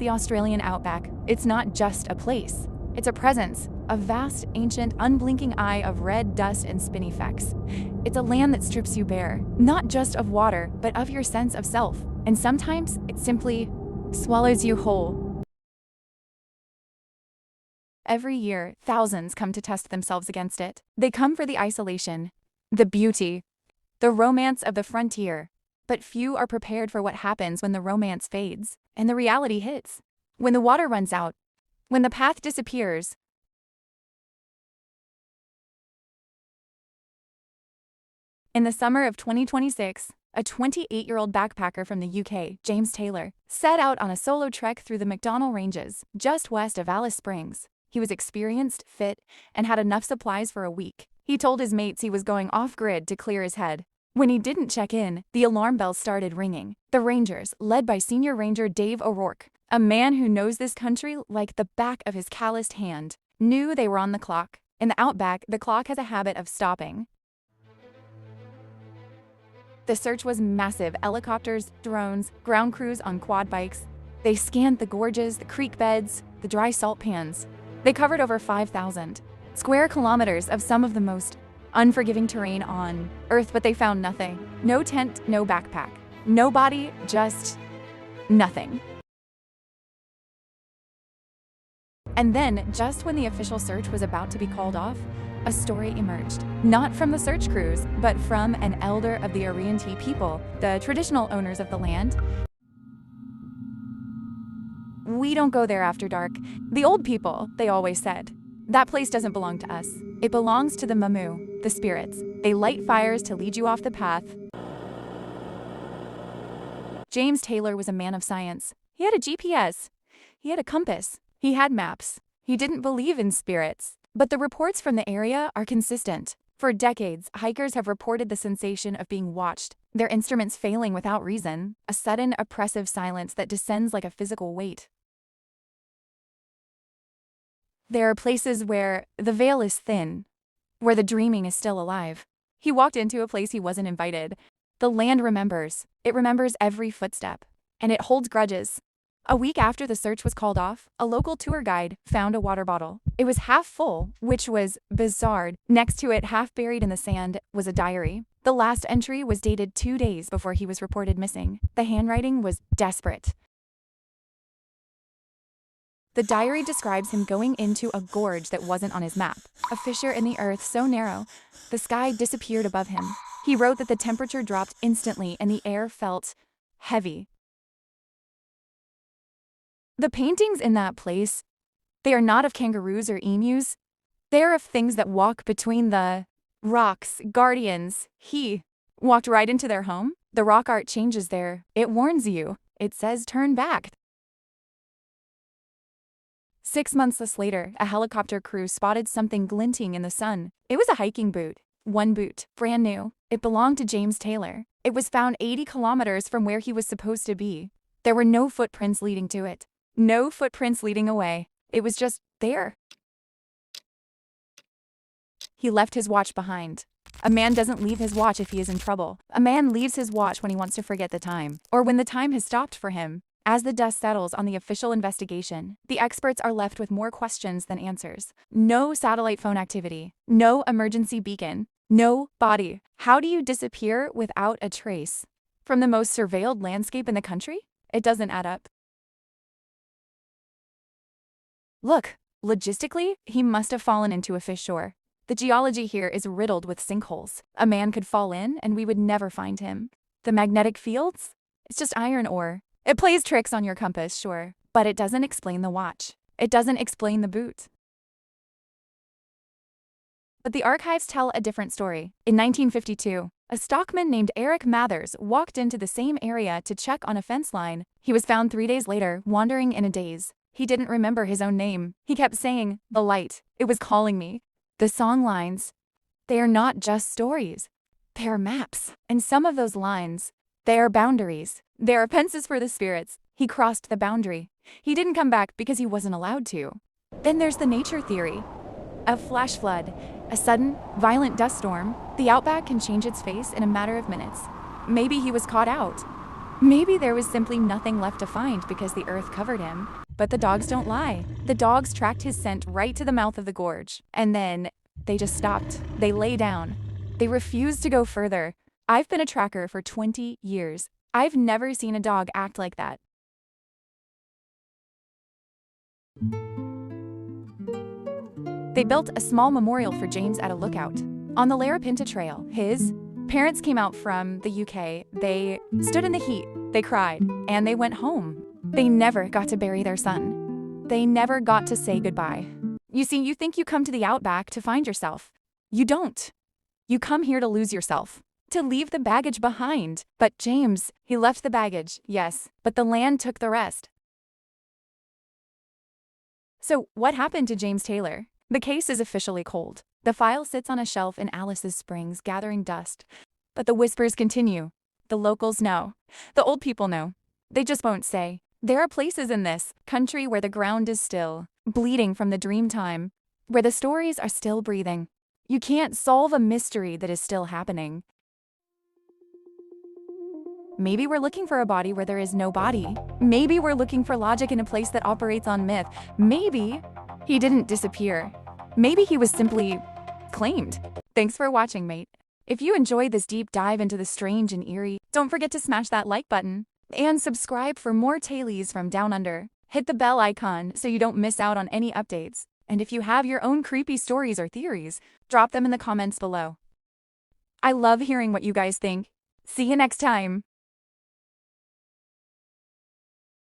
The Australian Outback, it's not just a place. It's a presence, a vast, ancient, unblinking eye of red dust and spinifex. It's a land that strips you bare, not just of water, but of your sense of self. And sometimes it simply swallows you whole. Every year, thousands come to test themselves against it. They come for the isolation, the beauty, the romance of the frontier. But few are prepared for what happens when the romance fades and the reality hits. When the water runs out, when the path disappears. In the summer of 2026, a 28-year-old backpacker from the UK, James Taylor, set out on a solo trek through the MacDonnell Ranges, just west of Alice Springs. He was experienced, fit, and had enough supplies for a week. He told his mates he was going off-grid to clear his head. When he didn't check in, the alarm bells started ringing. The Rangers, led by Senior Ranger Dave O'Rourke, a man who knows this country like the back of his calloused hand, knew they were on the clock. In the Outback, the clock has a habit of stopping. The search was massive. Helicopters, drones, ground crews on quad bikes. They scanned the gorges, the creek beds, the dry salt pans. They covered over 5,000 square kilometers of some of the most unforgiving terrain on Earth, but they found nothing. No tent, no backpack. No body, just nothing. And then, just when the official search was about to be called off, a story emerged. Not from the search crews, but from an elder of the Arrernte people, the traditional owners of the land. "We don't go there after dark. The old people," they always said. "That place doesn't belong to us. It belongs to the Mamu, the spirits. They light fires to lead you off the path." James Taylor was a man of science. He had a GPS. He had a compass. He had maps. He didn't believe in spirits. But the reports from the area are consistent. For decades, hikers have reported the sensation of being watched, their instruments failing without reason, a sudden, oppressive silence that descends like a physical weight. There are places where the veil is thin, where the dreaming is still alive. He walked into a place he wasn't invited. The land remembers. It remembers every footstep. And it holds grudges. A week after the search was called off, a local tour guide found a water bottle. It was half full, which was bizarre. Next to it, half buried in the sand, was a diary. The last entry was dated 2 days before he was reported missing. The handwriting was desperate. The diary describes him going into a gorge that wasn't on his map, a fissure in the earth so narrow, the sky disappeared above him. He wrote that the temperature dropped instantly and the air felt heavy. The paintings in that place, they are not of kangaroos or emus. They are of things that walk between the rocks, guardians. He walked right into their home. The rock art changes there. It warns you. It says turn back. 6 months later, a helicopter crew spotted something glinting in the sun. It was a hiking boot. One boot, brand new. It belonged to James Taylor. It was found 80 kilometers from where he was supposed to be. There were no footprints leading to it. No footprints leading away. It was just there. He left his watch behind. A man doesn't leave his watch if he is in trouble. A man leaves his watch when he wants to forget the time, or when the time has stopped for him. As the dust settles on the official investigation, the experts are left with more questions than answers. No satellite phone activity. No emergency beacon. No body. How do you disappear without a trace? From the most surveilled landscape in the country? It doesn't add up. Look, logistically, he must have fallen into a fish shore. The geology here is riddled with sinkholes. A man could fall in and we would never find him. The magnetic fields? It's just iron ore. It plays tricks on your compass, sure, but it doesn't explain the watch. It doesn't explain the boot. But the archives tell a different story. In 1952, a stockman named Eric Mathers walked into the same area to check on a fence line. He was found 3 days later, wandering in a daze. He didn't remember his own name. He kept saying, "The light, it was calling me." The song lines, they are not just stories. They are maps. And some of those lines, they are boundaries. They are fences for the spirits. He crossed the boundary. He didn't come back because he wasn't allowed to. Then there's the nature theory. A flash flood, a sudden, violent dust storm. The Outback can change its face in a matter of minutes. Maybe he was caught out. Maybe there was simply nothing left to find because the earth covered him. But the dogs don't lie. The dogs tracked his scent right to the mouth of the gorge. And then they just stopped. They lay down. They refused to go further. I've been a tracker for 20 years. I've never seen a dog act like that. They built a small memorial for James at a lookout. On the Arrernte Trail, his parents came out from the UK. They stood in the heat, they cried, and they went home. They never got to bury their son. They never got to say goodbye. You see, you think you come to the Outback to find yourself. You don't. You come here to lose yourself, to leave the baggage behind. But James, he left the baggage, yes, but the land took the rest. So what happened to James Taylor? The case is officially cold. The file sits on a shelf in Alice's Springs, gathering dust. But the whispers continue. The locals know. The old people know. They just won't say. There are places in this country where the ground is still, bleeding from the dream time, where the stories are still breathing. You can't solve a mystery that is still happening. Maybe we're looking for a body where there is no body. Maybe we're looking for logic in a place that operates on myth. Maybe he didn't disappear. Maybe he was simply claimed. Thanks for watching, mate. If you enjoyed this deep dive into the strange and eerie, don't forget to smash that like button and subscribe for more tailies from Down Under. Hit the bell icon so you don't miss out on any updates. And if you have your own creepy stories or theories, drop them in the comments below. I love hearing what you guys think. See you next time.